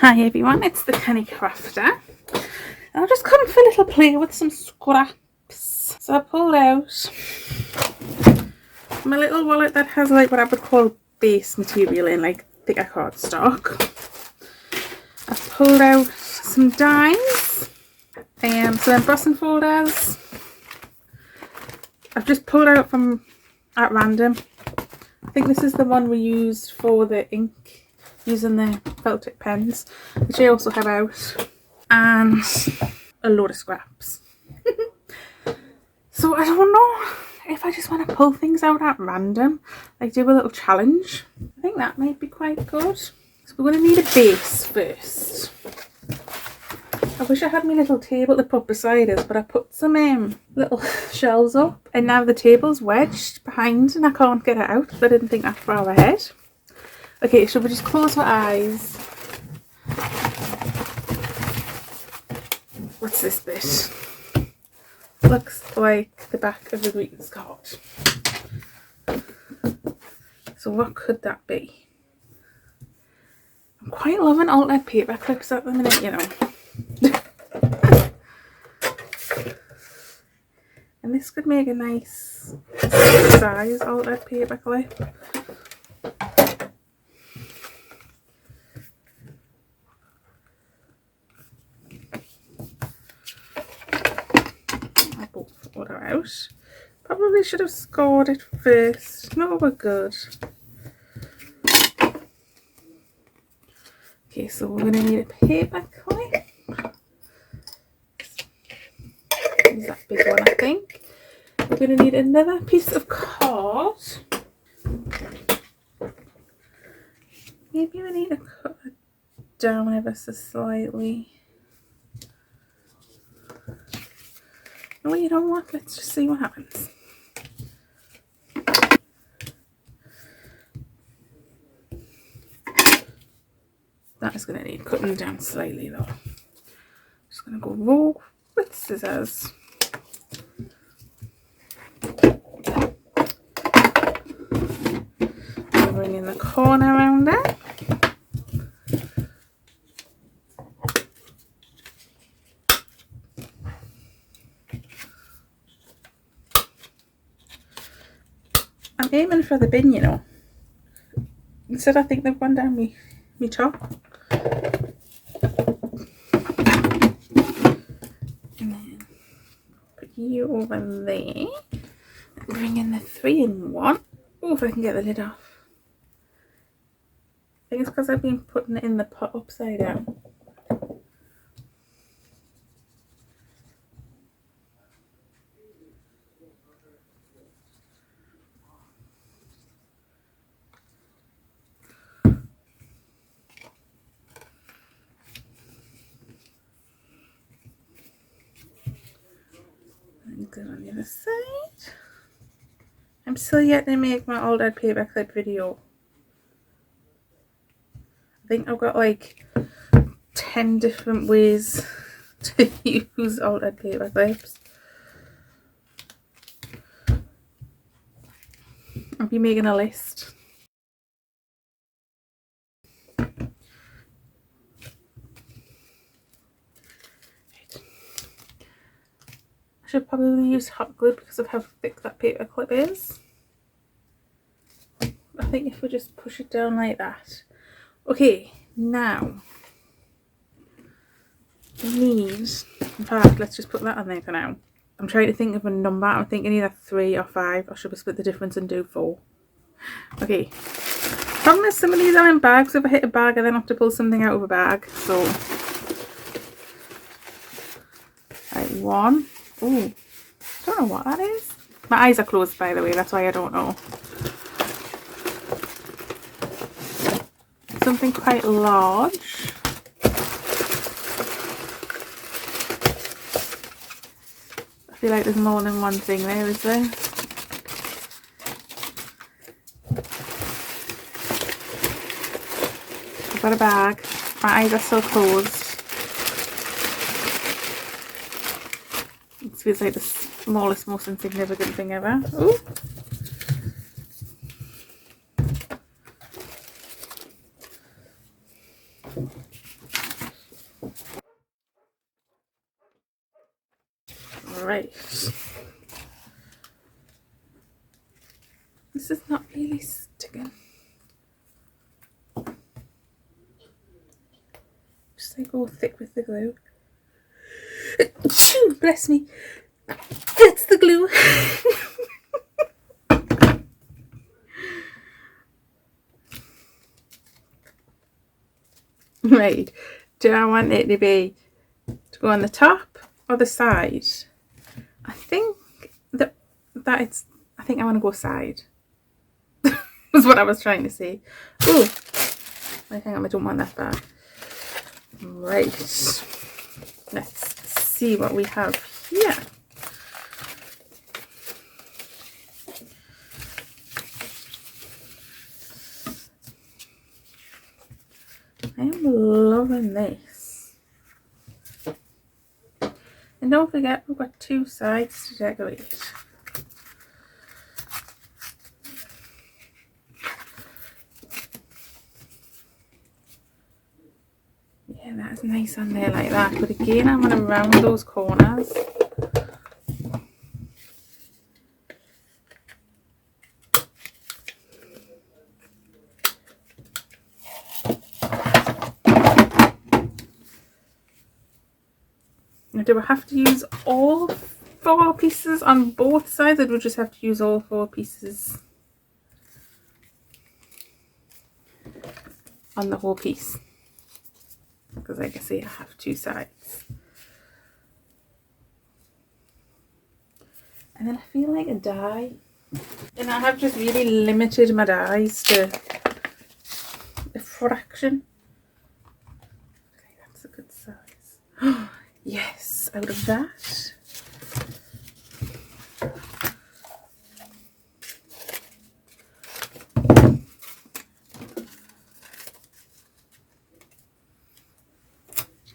Hi everyone, it's the Kenny Crafter. I've just come for a little play with some scraps. So I pulled out my little wallet that has like what I would call base material in, like thicker cardstock. I've pulled out some dies and some embossing folders. I've just pulled out from at random. I think this is the one we used for the ink, using the felt tip pens, which I also have out, and a load of scraps. So I don't know if I just want to pull things out at random, like do a little challenge. I think that might be quite good. So we're going to need a base first. I wish I had my little table to put beside us, but I put some little shelves up and now the table's wedged behind and I can't get it out. I didn't think that far ahead. Okay, so we just close our eyes. What's this bit? Looks like the back of the greeting card. So what could that be? I'm quite loving alternate paper clips at the minute, you know. And this could make a nice size alternate paper clip. Out. Probably should have scored it first. No, we're good. Okay, so we're going to need a paper clip. Use that big one, I think. We're going to need another piece of card. Maybe we need to cut it down ever so slightly. Oh, you know what? Let's just see what happens. That is going to need cutting down slightly though. Just going to go raw with scissors. Bring in the corner around there. I'm aiming for the bin, you know. Instead I think they've gone down me top. And then put you over there. And bring in the 3-in-1. Oh, if I can get the lid off. I think it's because I've been putting it in the pot upside down. Go on the other side. I'm still yet to make my altered paper clip video. I think I've got like 10 different ways to use altered paper clips. I'll be making a list. I should probably use hot glue because of how thick that paper clip is. I think if we just push it down like that. Okay, now we need, in fact, let's just put that on there for now. I'm trying to think of a number. I'm thinking either 3 or 5, or should we split the difference and do 4? Okay. Problem is some of these are in bags. If I hit a bag, I then have to pull something out of a bag. So, right, 1. Oh, don't know what that is. My eyes are closed, by the way, that's why I don't know. Something quite large. I feel like there's more than one thing there, is there? I've got a bag. My eyes are still closed. It feels like the smallest, most insignificant thing ever. Ooh. Right. This is not really sticking. Just like all thick with the glue. Bless me. It's the glue. Right. Do I want it to go on the top or the side? I think that it's. I think I want to go side. Was what I was trying to say. Oh, I think I don't want that back. Right. Let's see what we have here. I am loving this. And don't forget, we've got 2 sides to decorate. Yeah, that's nice on there like that. But again, I'm going to round those corners. Now, do I have to use all 4 pieces on both sides, or do we just have to use all 4 pieces on the whole piece? Because like I say, I have 2 sides. And then I feel like a die. And I have just really limited my dies to a fraction. Okay, that's a good size. Yes, out of that.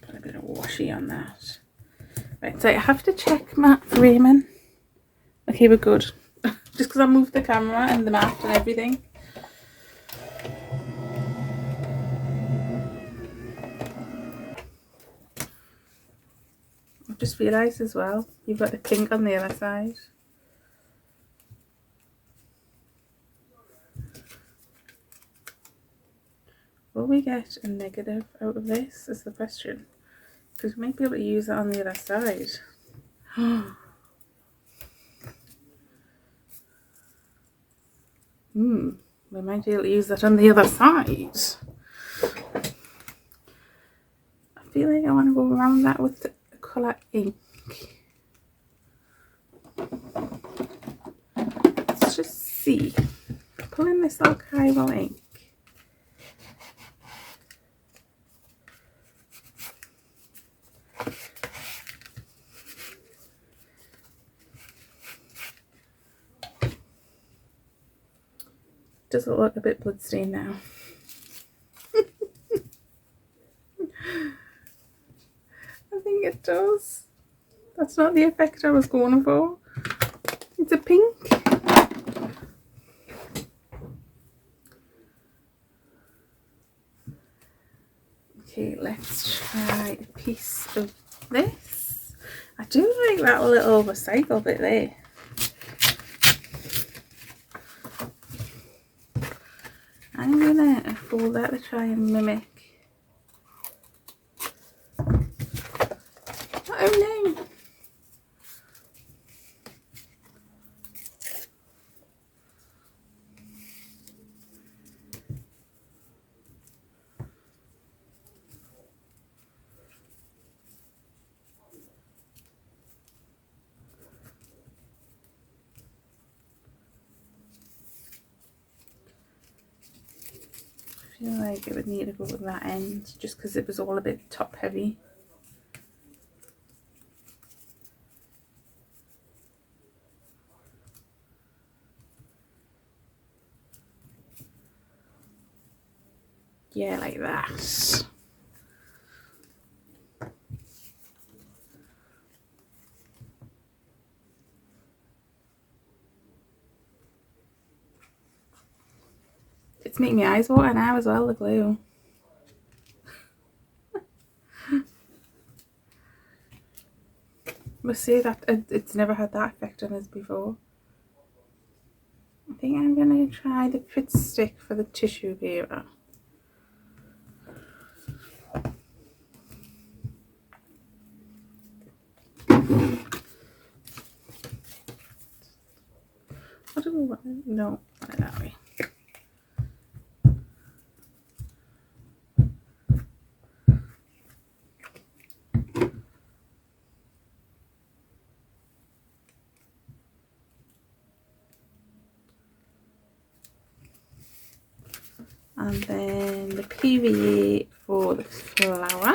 Got a bit of washi on that. Right, so I have to check my framing. Okay, we're good. Just because I moved the camera and the mat and everything. I've just realised as well, you've got the pink on the other side. Will we get a negative out of this is the question. Because we might be able to use it on the other side. We might be able to use that on the other side. I feel like I want to go around that with the colour ink. Let's just see. Pull in this archival ink. Does it look a bit bloodstained now? I think it does. That's not the effect I was going for. It's a pink. Okay, let's try a piece of this. I do like that little recycle bit there. I'm gonna fold that to try and mimic. Oh no! I feel like it would need to go with that end just because it was all a bit top heavy. Yeah, like that. It's making my eyes water now as well, the glue. must say that it's never had that effect on us before. I think I'm going to try the Fit Stick for the tissue paper. What do we want? No, not that way. And then the PVA for the flower.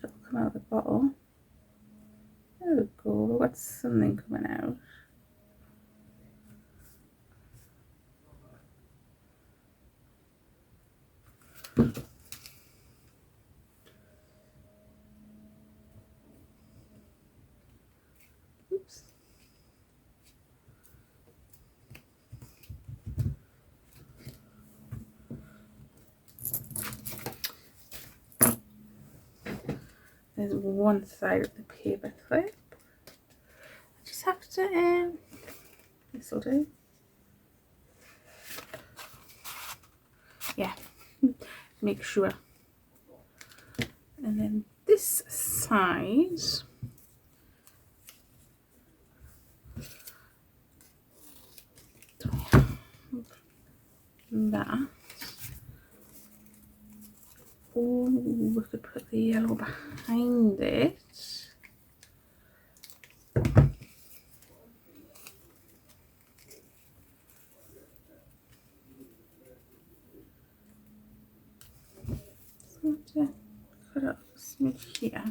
It'll come out of the bottle. There we go, we've got something coming out. Oops. There's one side of the paper clip. I just have to, this will do. Yeah, make sure. And then this side, that. Oh, we could put the yellow behind it. So to cut up a smidge here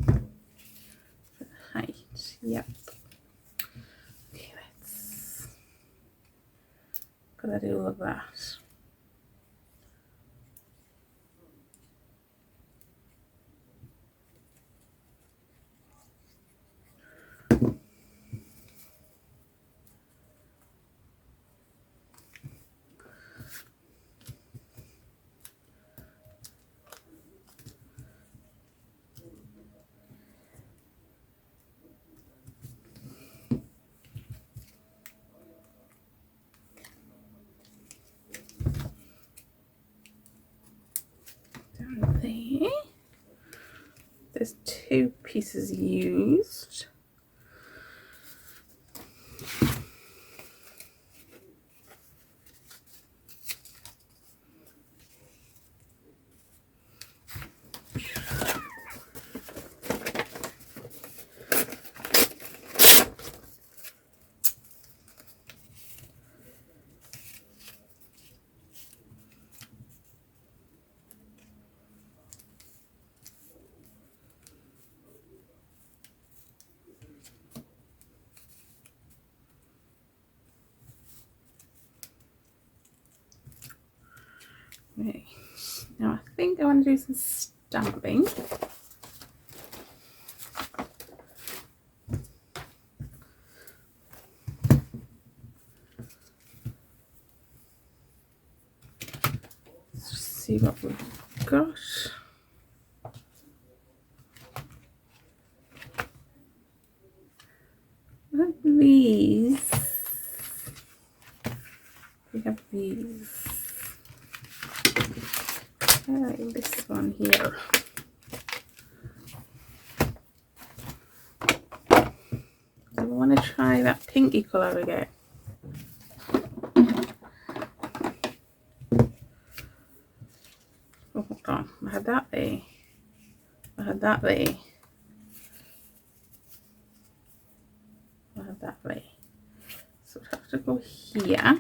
for the height. Yep. Okay, let's gotta do all of that. Down there. There's 2 pieces used. Right. Now I think I want to do some stamping. Let's see what we've got. What are these? We have these. I like this one here. I want to try that pinky colour again. Oh, hold on. I had that there. I had that there. I had that there. So I have to go here.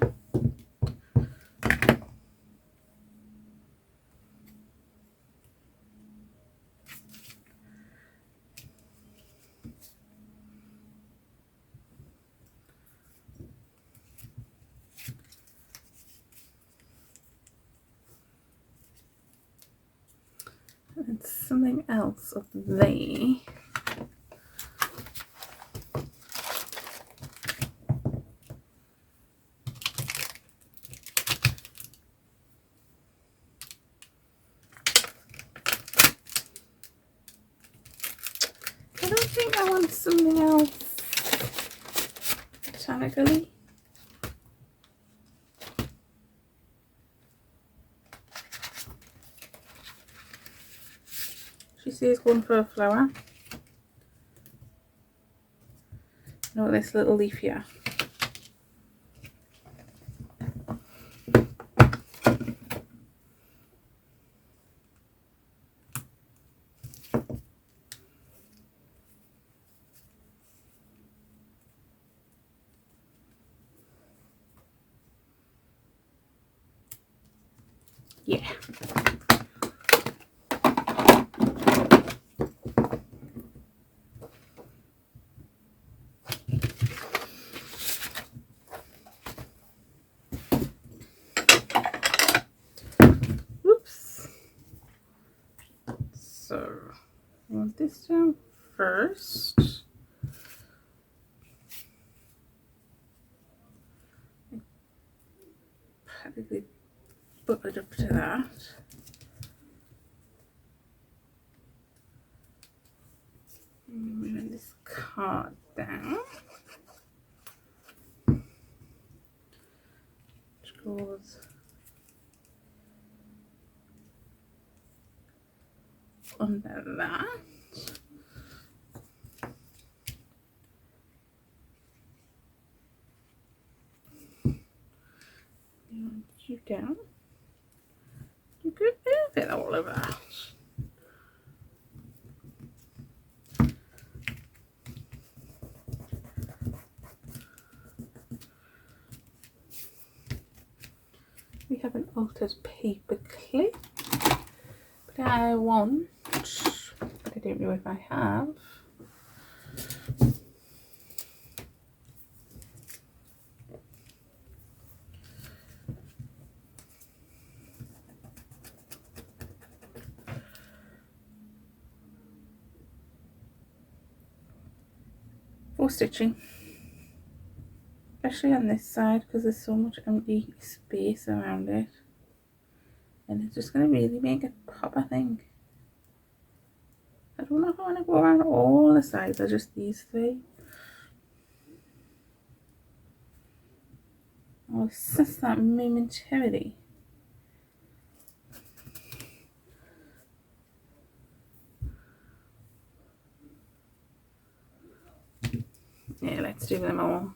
And something else up there. I want something else botanically. She says going for a flower. No, this little leaf here. Yeah. Oops. So, I want this down first. Practically buttered up to that. Moving this card down, which goes under that. You down. You could move it all of that. We have an altered paper clip, but I want, but I don't know if I have. For stitching, especially on this side because there's so much empty space around it, and it's just going to really make it pop, I think. I don't know if I want to go around all the sides or just these three. I'll assess that momentarily. Yeah, let's do them all.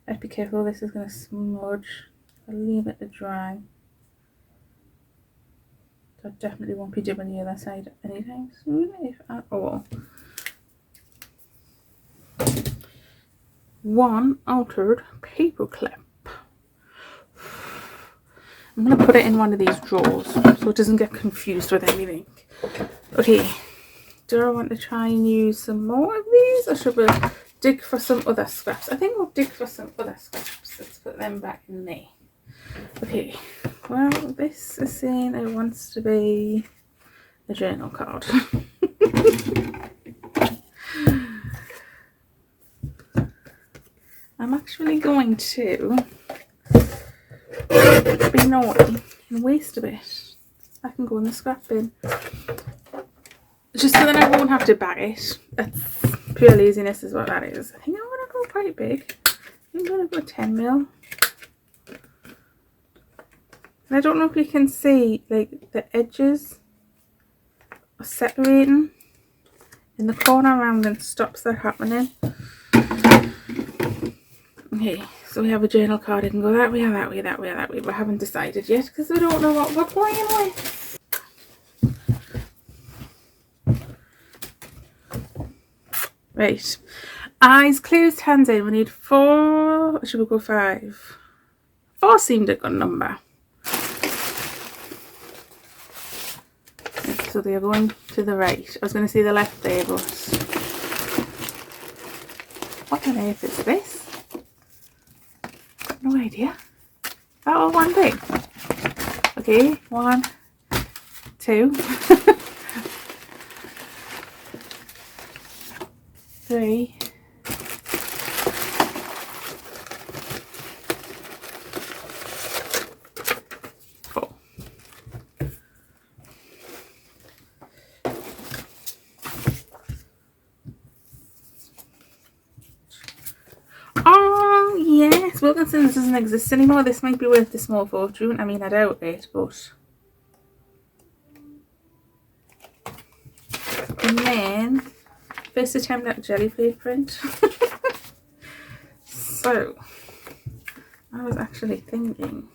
I have to be careful, this is going to smudge. I'll leave it to dry. So I definitely won't be doing the other side anytime soon, if at all. One altered paper clip. I'm going to put it in one of these drawers so it doesn't get confused with anything. Okay, do I want to try and use some more of these, or should we dig for some other scraps? I think we'll dig for some other scraps. Let's put them back in there. Okay, well, this is saying it wants to be a journal card. I'm actually going to be naughty and waste a bit. I can go in the scrap bin. Just so then I won't have to bag it. That's pure laziness is what that is. I think I want to go quite big. I'm going to go 10mm. And I don't know if you can see, like, the edges are separating in the corner around and stops that happening. Okay, so we have a journal card. It can go that way or that way, that way or that way. We haven't decided yet because we don't know what we're playing with. Right, eyes closed, hands in. We need 4, or should we go 5? 4 seemed a good number. So they are going to the right. I was going to say the left there, but what on earth is this? Got no idea. Is that all one thing? Okay, 1, 2, 3, 4. consider this doesn't exist anymore. This might be worth a small fortune. I mean, I doubt it, but... And then, first attempt at jelly plate print. So, I was actually thinking...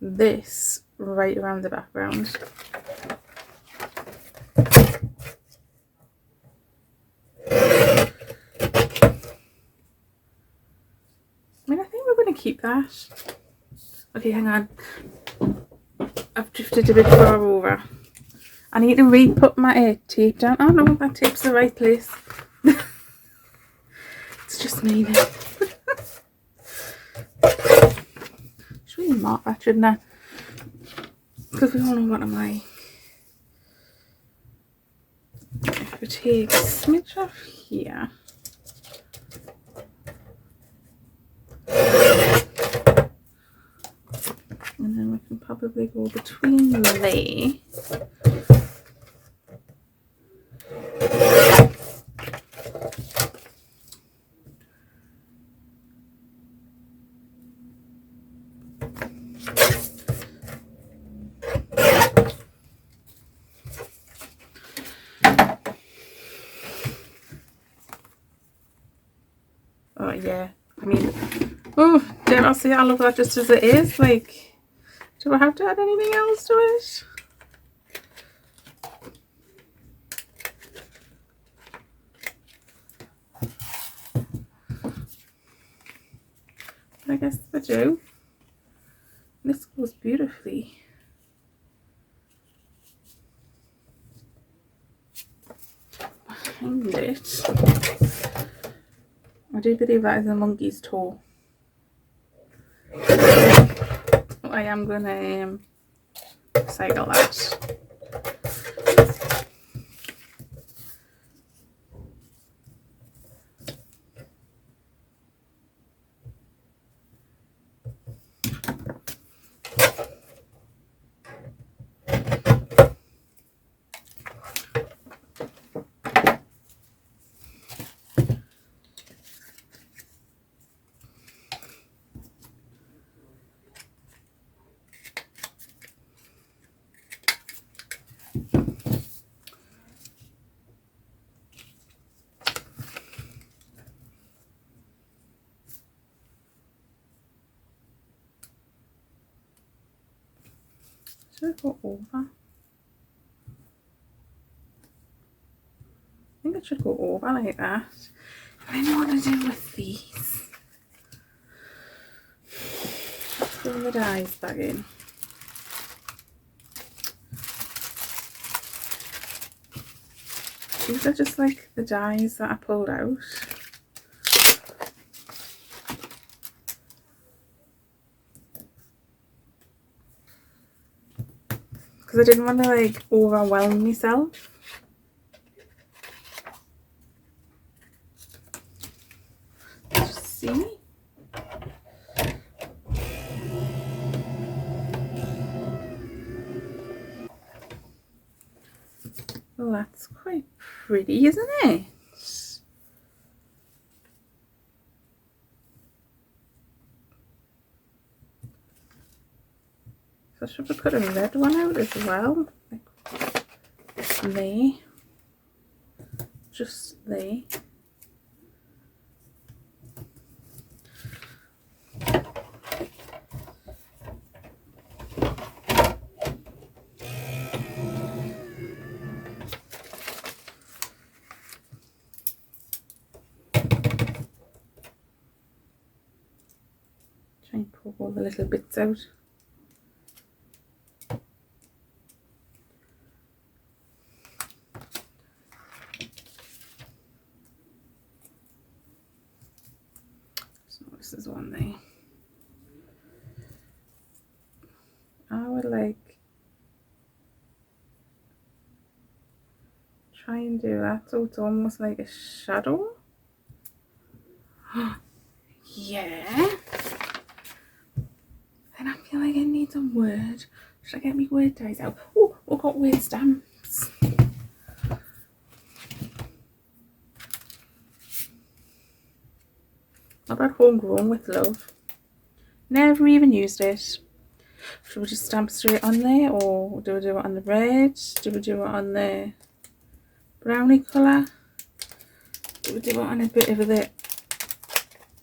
this right around the background. I mean, I think we're going to keep that. Okay, hang on. I've drifted a bit far over. I need to re-put my tape down. Oh no, that tape's the right place. It's just me now. Should really mark that, shouldn't I? Because we all know what I'm like. If we take a smidge off here. And then we can probably go between there. Oh yeah, I mean, oh, dare I say I love that just as it is. Like, do I have to add anything else to it? I guess I do. This goes beautifully. Behind it, I do believe that is a monkey's toe. I am gonna cycle that. Should I go over? I think it should go over like that. I don't know what to do with these. Fill the dies back in. These are just like the dies that I pulled out. Because I didn't want to like overwhelm myself. Just see. Well, that's quite pretty, isn't it? So I should have put a red one out as well. Like there. Just there. Try and pull all the little bits out. So this is one there. I would like try and do that so it's almost like a shadow. Yeah. And I feel like I need need some word. Should I get me word dies out? Oh, we've got word stamps. What about homegrown with love? Never even used it. Should we just stamp straight on there, or do we do it on the red? Do we do it on the brownie colour? Do we do it on a bit of the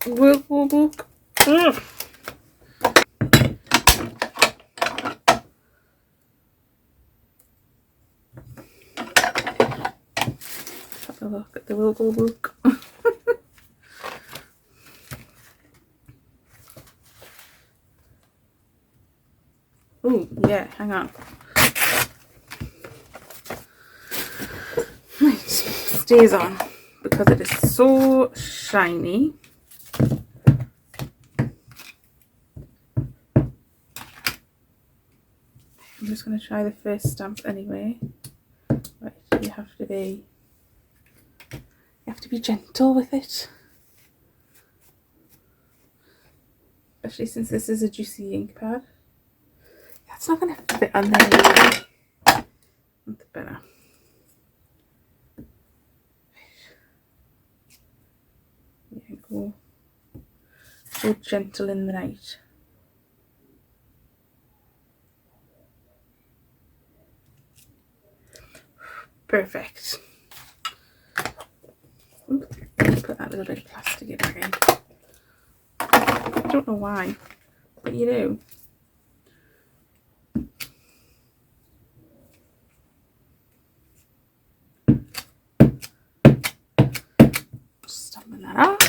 workbook? Ugh. Have a look at the Wilgo book. Oh yeah, hang on. Right, stays on because it is so shiny. I'm just going to try the first stamp anyway. Right, you have to be gentle with it, especially since this is a juicy ink pad. That's not going to fit on there really. That's better. Yeah, go gentle in the night. Perfect. Oops, put that little bit of plastic in again. I don't know why, but you do. Stamping that off.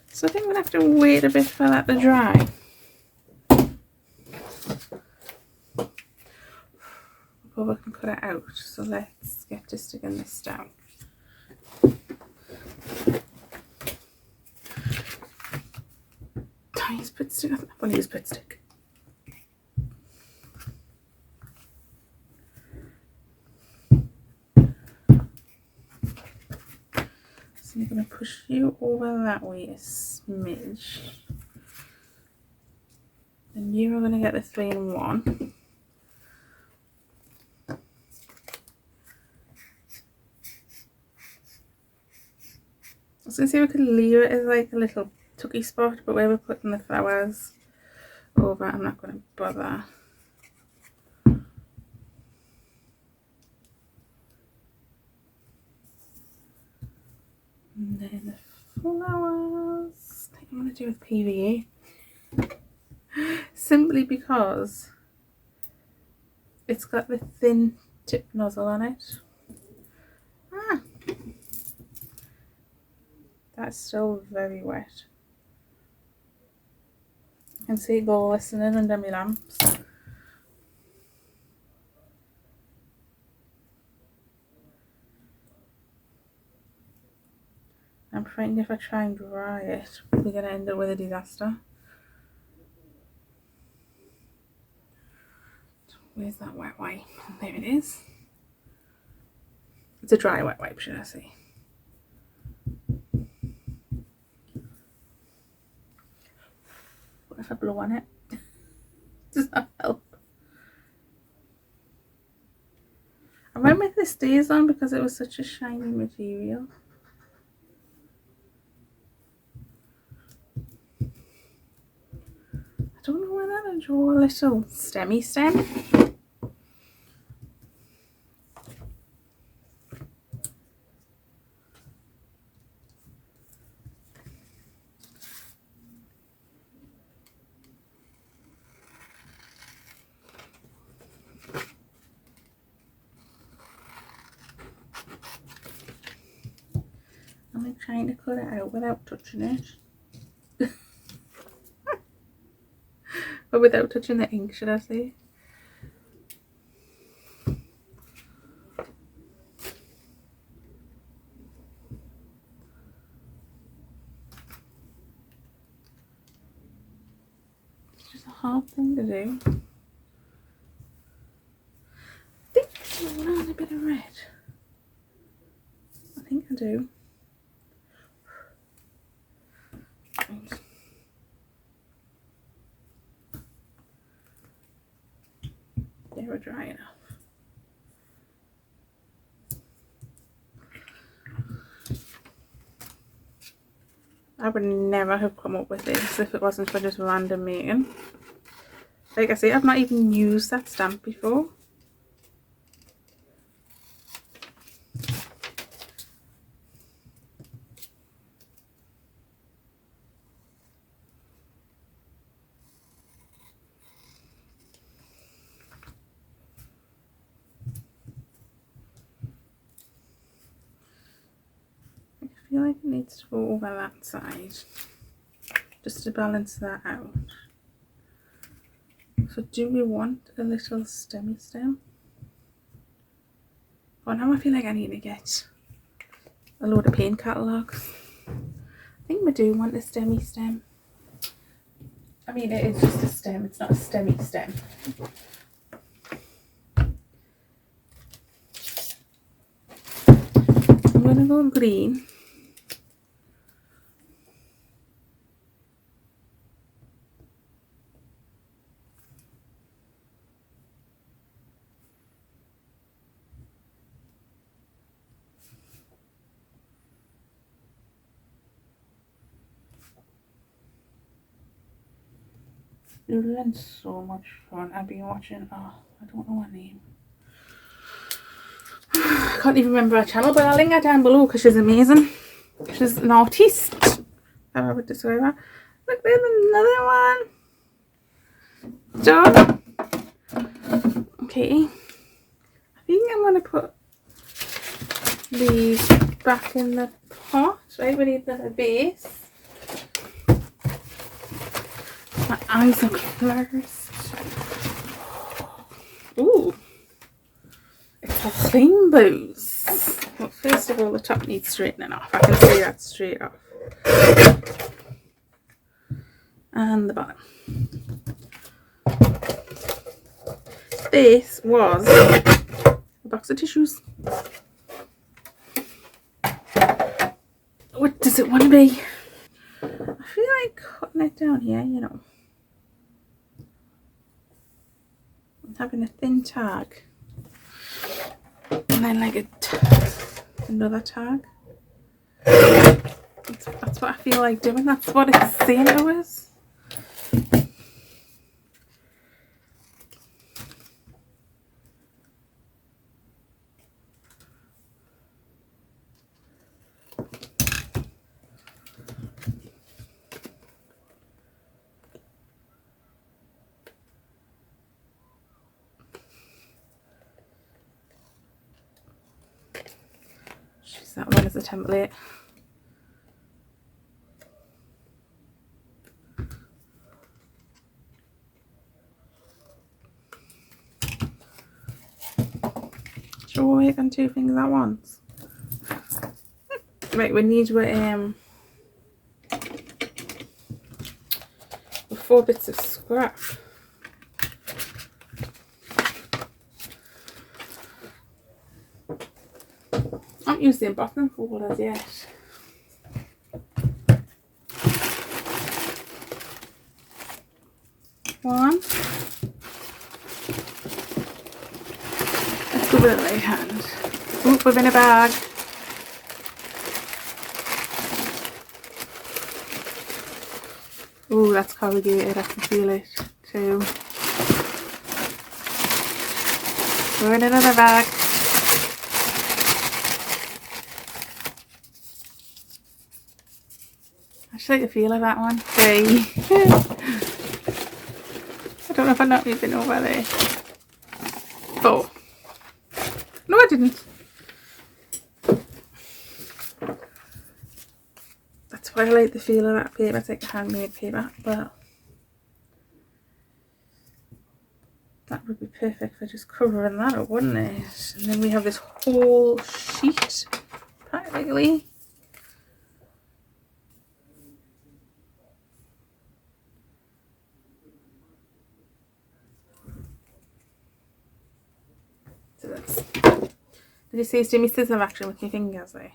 So I think we'll have to wait a bit for that to dry. Before we can cut it out. So let's get to sticking this down. Tiny split stick. I want to use split stick. So I'm going to push you over that way a smidge. And you are going to get the 3-in-1. I was going to say we could leave it as like a little tucky spot, but where we're putting the flowers over, I'm not going to bother. And then the flowers, I think I'm going to do with PVA. Simply because it's got the thin tip nozzle on it. Ah, that's still very wet. I can see it glistening under my lamps. I'm frightened if I try and dry it, we're going to end up with a disaster. Where's that wet wipe? There it is. It's a dry wet wipe, should I say. What if I blow on it? Does that help? I might make this stays on because it was such a shiny material. I don't know whether to draw a little stemmy stem. I'm like trying to cut it out without touching it. Or without touching the ink, should I say. It's just a hard thing to do. I think I want a bit of red. I think I do. ever dry enough. I would never have come up with this if it wasn't for just random making. Like I say, I've not even used that stamp before. I feel like it needs to go over that side just to balance that out. So do we want a little stemmy stem? Oh, now I feel like I need to get a load of paint catalogues. I think we do want a stemmy stem. I mean, it is just a stem, it's not a stemmy stem. I'm going to go green. Doodling's so much fun. I've been watching, oh, I don't know her name. I can't even remember her channel, but I'll link her down below because she's amazing. She's an artist, how I would describe her. Look, there's another one. Done. Okay. I think I'm going to put these back in the pot. Right, we need the base. My eyes are closed. Ooh. It's a rainbows. Well, first of all, the top needs straightening off. I can see that straight off. And the bottom. This was a box of tissues. What does it want to be? I feel like cutting it down here, you know. I'm having a thin tag. And then like another tag. That's what I feel like doing. That's what it's saying to us. Use that one as a template. Should we work on two things at once? Right, we need with 4 bits of scrap. I'm using bottom folders yet. One. Let's go with the right hand. Oop, we're in a bag. Oh, that's corrugated, I can feel it too. We're in another bag. I just like the feel of that one. 3. I don't know if I knocked anything over there. 4. No, I didn't. That's why I like the feel of that paper. It's like handmade paper, but that would be perfect for just covering that up, wouldn't it? And then we have this whole sheet, practically. So that's. Did you see Jimmy scissor action with your fingers there?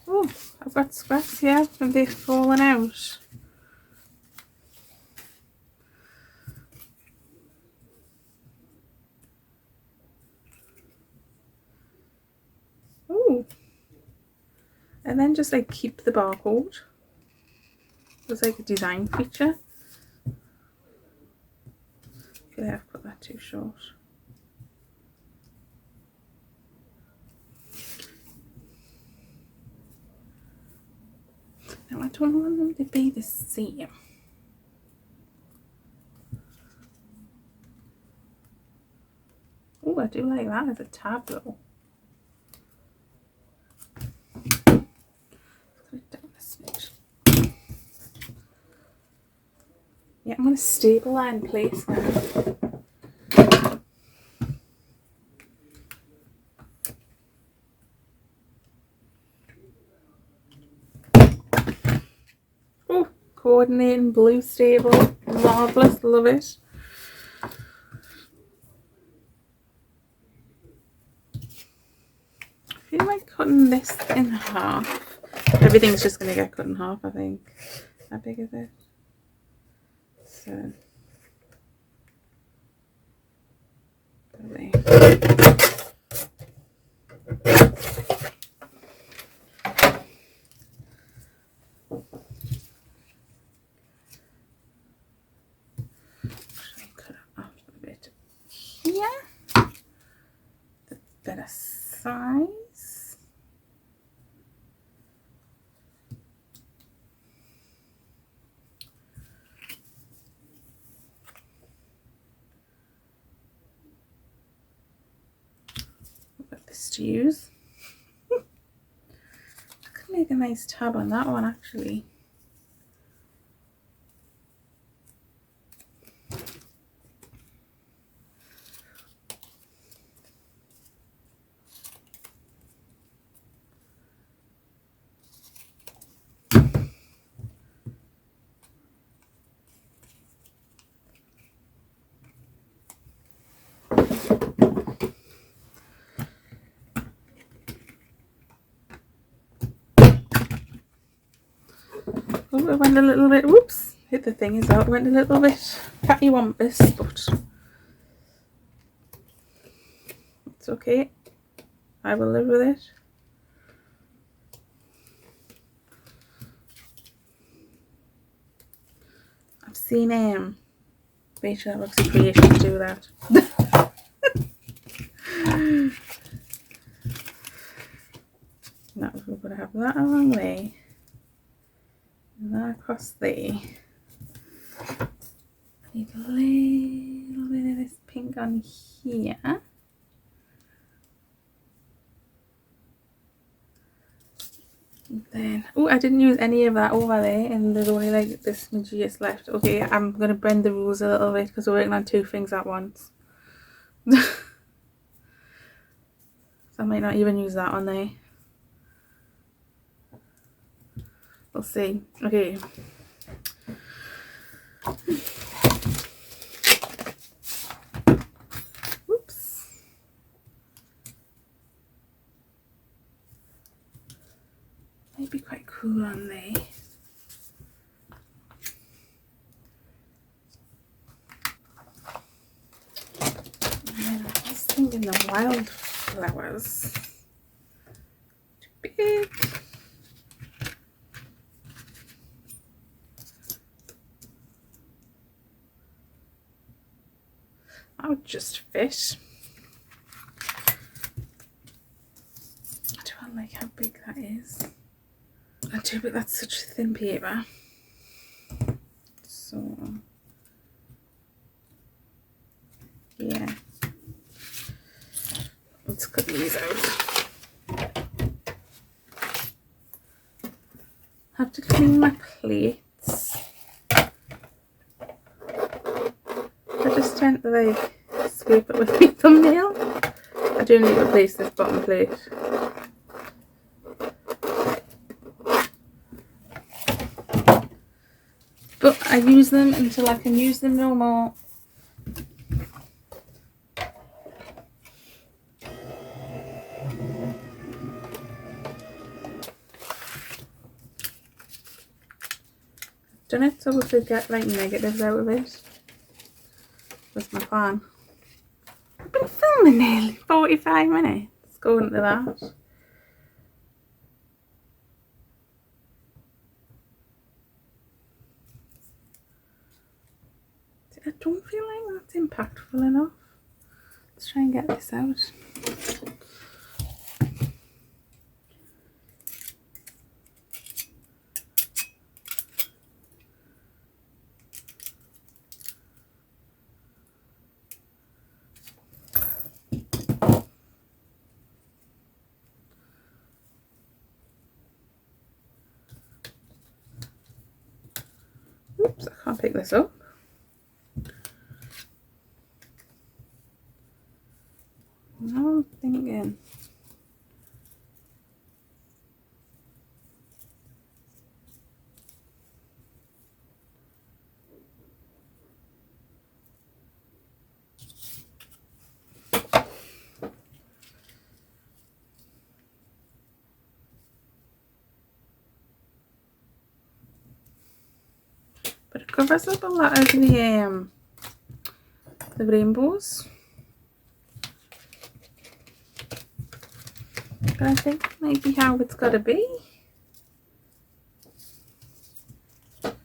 Oh, I've got got scraps here from they've fallen out. Ooh. And then just like keep the barcode. It's like a design feature. I feel like I've put that too short. Now I don't want them to be the same. Oh, I do like that as a tab though. Put it down a smidge. Yeah, I'm going to staple that in place now. Oh, coordinating blue staple. Marvellous, love it. I feel like cutting this in half. Everything's just going to get cut in half, I think. How big is it? So, cut it off a bit here. The better size. I've got this to use. I could make a nice tab on that one actually. Oh, it went a little bit, whoops, hit the thing is out, it went a little bit cattywampus, but it's okay, I will live with it. I've seen Rachel at Roxy Creations do that. Now we're going to have that a long way. And that across there. I need a little bit of this pink on here. And then, oh, I didn't use any of that over there, and there's only like this smidge left. Okay, I'm going to bend the rules a little bit because we're working on two things at once. So I might not even use that on there. We'll see. Okay. Oops. Might be quite cool on there. And then I was thinking the wildflowers. Too big. That would just fit. I don't like how big that is. I do, but that's such thin paper. So, yeah. Let's cut these out. Have to clean my plates. I just tend to like scrape it with my thumbnail. I do need to replace this bottom plate. But I use them until I can use them no more. done it so we could get like negatives out of it. That's my plan. I've been filming nearly 45 minutes going to that. I don't feel like that's impactful enough. Let's try and get this out. Oops, I can't pick this up. Now I'm thinking. But it covers up a lot of the rainbows. But I think it might be how it's got to be. I'm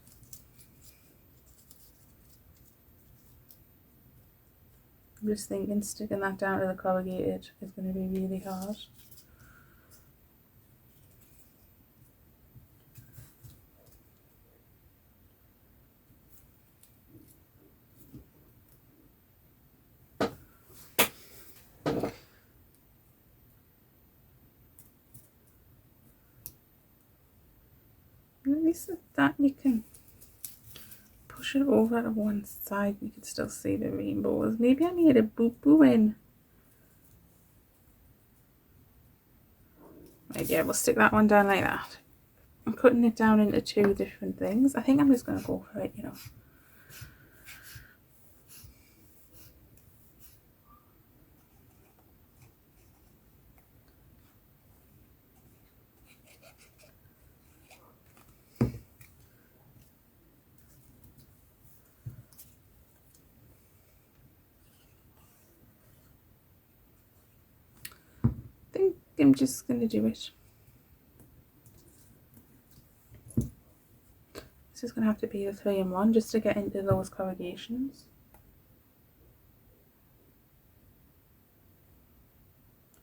just thinking sticking that down to the corrugated is going to be really hard. At least with that you can push it over to one side, you can still see the rainbows. Maybe I need a boo-boo in. Right, yeah, we'll stick that one down like that. I'm cutting it down into two different things. I think I'm just going to go for it, you know. I think I'm just going to do it. This is going to have to be the 3-in-1 just to get into those corrugations.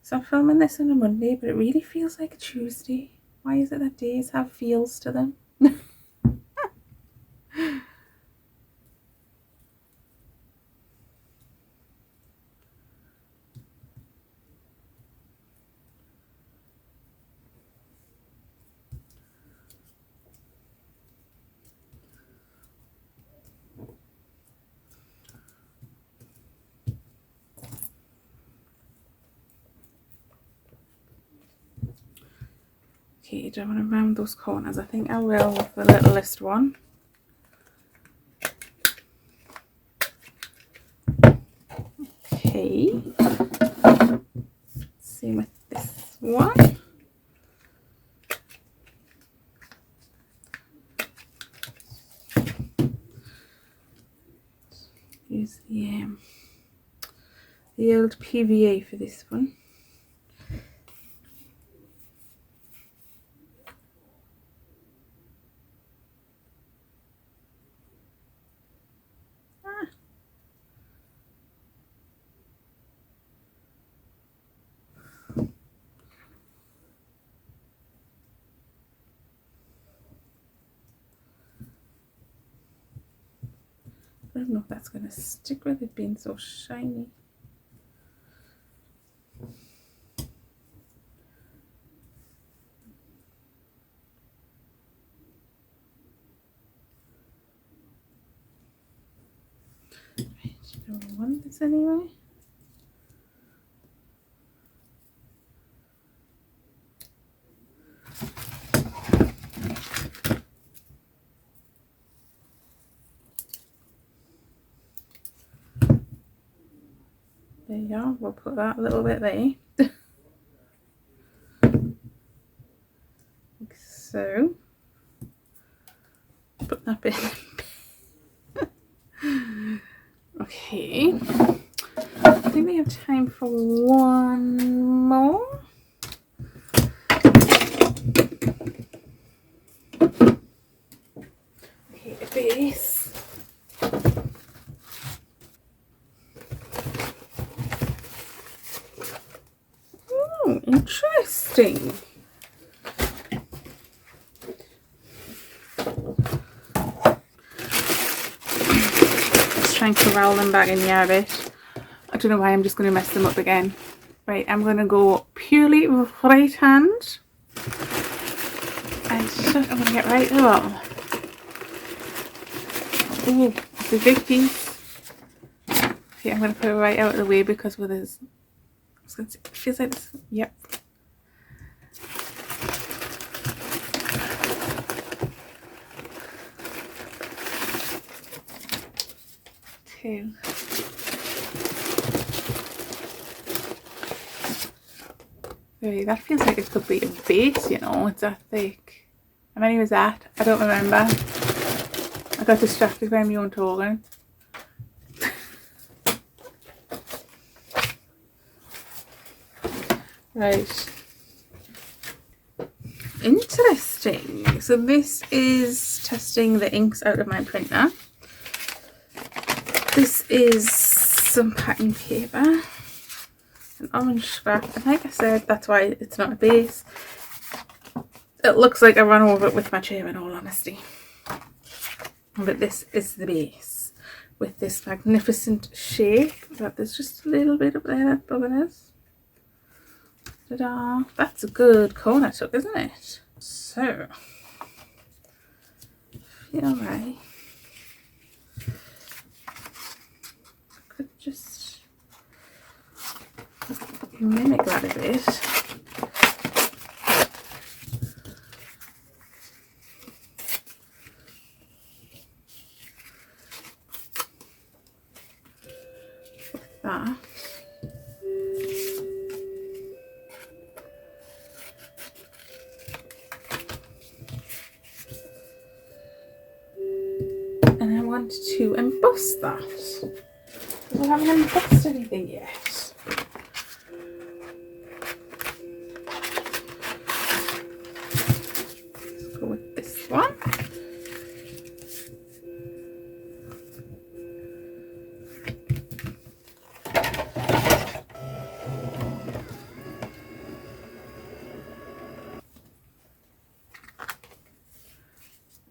So I'm filming this on a Monday, but it really feels like a Tuesday. Why is it that days have feels to them? Okay, do I want to round those corners? I think I will with the littlest one. Okay. Same with this one. Use the old PVA for this one. I don't know if that's going to stick with it being so shiny. Right, you don't want this anyway. There you go, we'll put that a little bit there. Like so. put that bit in. Okay, I think we have time for one more. Okay, a base. Oh, interesting. Trying to roll them back in here a bit. I don't know why, I'm just going to mess them up again. Right, I'm going to go purely right hand. And I'm going to get right to the bottom. Ooh, it's a big piece. Okay, I'm going to put it right out of the way because with this, it feels like this. Yep. Two. Really, that feels like it could be a base, you know, it's that thick. How many was that? I don't remember. I got distracted by my own talking. Right. Interesting. So this is testing the inks out of my printer. This is some packing paper. An orange scrap, and like I said, that's why it's not a base. It looks like I ran over it with my chair in all honesty. But this is the base with this magnificent shape. But there's just a little bit up there that bubble is. Ta-da! That's a good corner tuck, isn't it? So, feel right. Could just mimic that a bit. Like that. And I want to emboss that. We haven't embossed anything yet. With this one.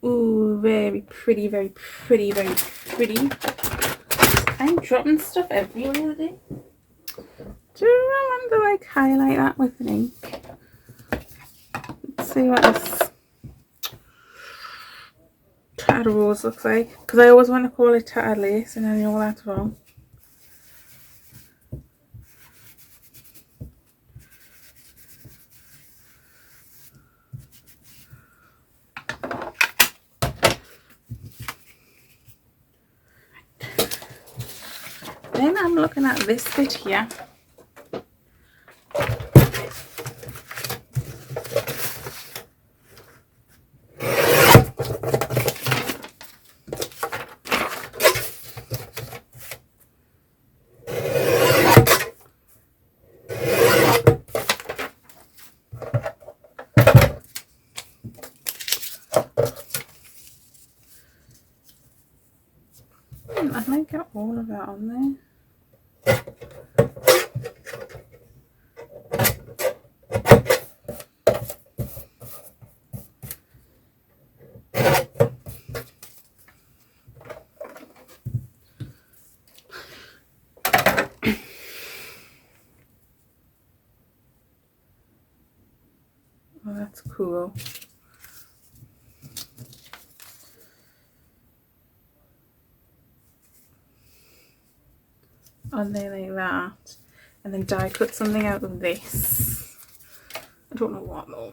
Ooh, very pretty, very pretty, very pretty. I'm dropping stuff everywhere today. Do I want to like highlight that with an ink? Let's see what this tattered rose looks like, because I always want to call it tattered lace and I know that's wrong. Then I'm looking at this bit here. I might get all of that on there. Oh, that's cool. On there like that, and then die cut something out of this. I don't know what though.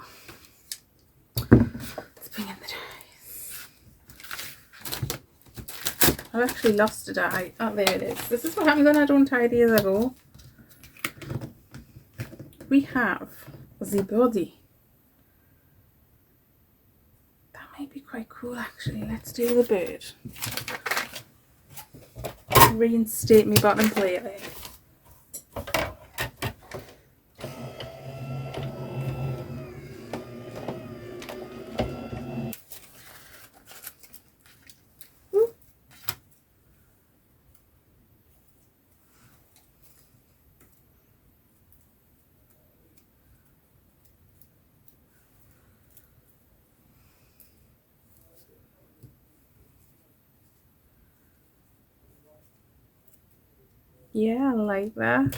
Let's bring in the dies. I've actually lost a die. Oh, there it is. This is what happens when I don't tidy as I go. We have the body. That might be quite cool actually. Let's do the bird. Reinstate me bottom plate there. Yeah, I like that.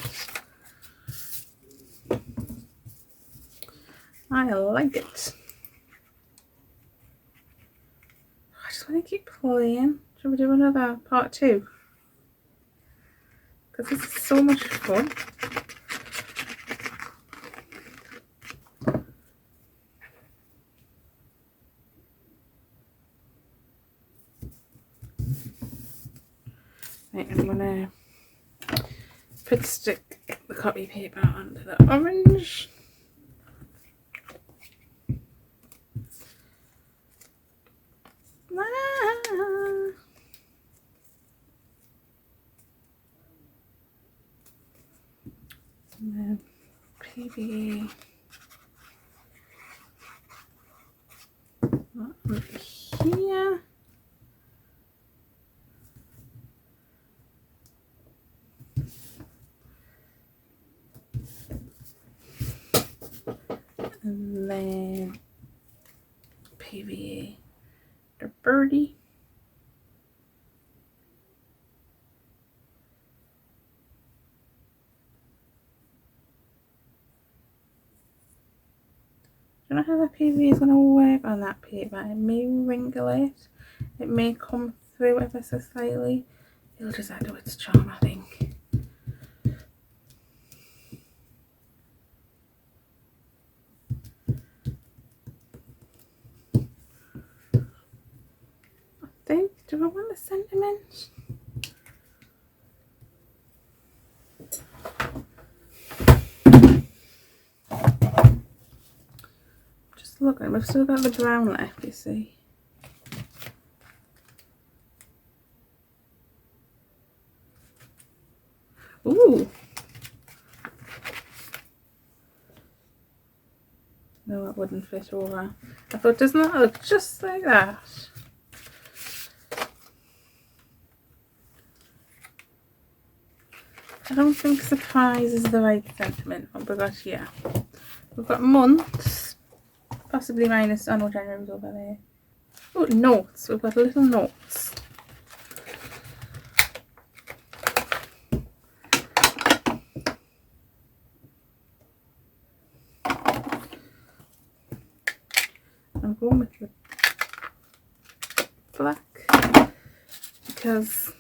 I like it. I just want to keep playing. Shall we do another part 2? Because this is so much fun. Right, I'm gonna stick the copy paper onto the orange. And then PVA over here. And then PVA the birdie. I don't know how the PVA is going to work on that paper. It may wrinkle it. It may come through ever so slightly. It'll just add to its charm, I think. Do I want the sentiment? Just looking, we've still got the brown left, you see. Ooh! No, it wouldn't fit over. I thought, doesn't that look just like that? I don't think surprise is the right sentiment. What we've got here? We've got months, possibly minus, oh no, January's over there. Oh, notes. We've got little notes. I'm going with the black because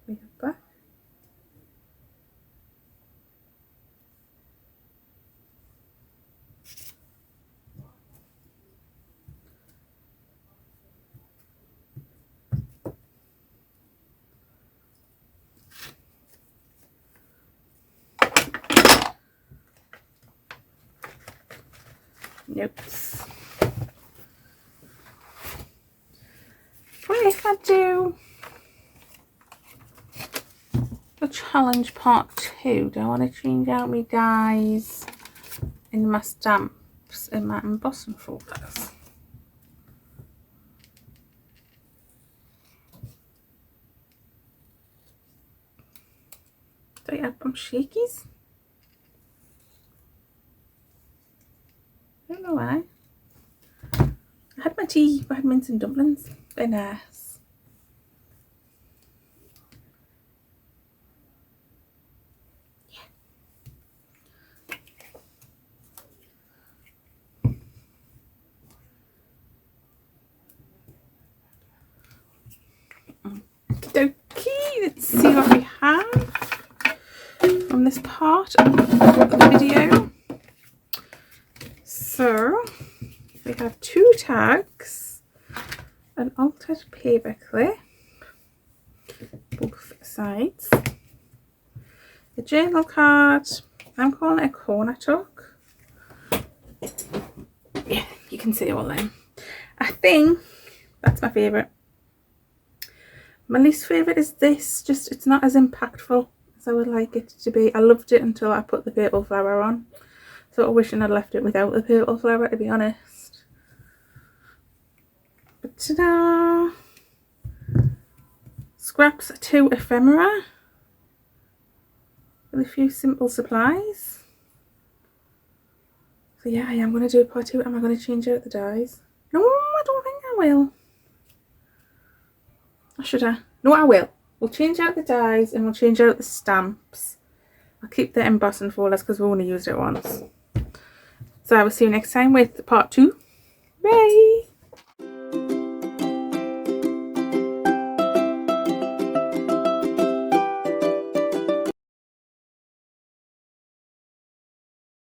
we have black. Notes. What if I do the challenge part 2? Do I want to change out my dies in my stamps in my embossing folders? Do I have some shakies? I don't know why. I had my tea, I had mince and dumplings. Very nice. Yeah. Okie, let's see what we have on this part of the video. So we have 2 tags, an altered paper clip, both sides, the journal card. I'm calling it a corner tuck. Yeah, you can see all them. I think that's my favourite. My least favourite is this, just it's not as impactful as I would like it to be. I loved it until I put the purple flower on. Sort of wishing I'd left it without the purple flower, to be honest. But ta-da! Scraps 2 ephemera with a few simple supplies. So yeah, I am going to do a part 2. Am I going to change out the dies? No, I don't think I will. Or should I? No, I will. We'll change out the dies and we'll change out the stamps. I'll keep the embossing folders because we only used it once. So I will see you next time with part 2. Bye!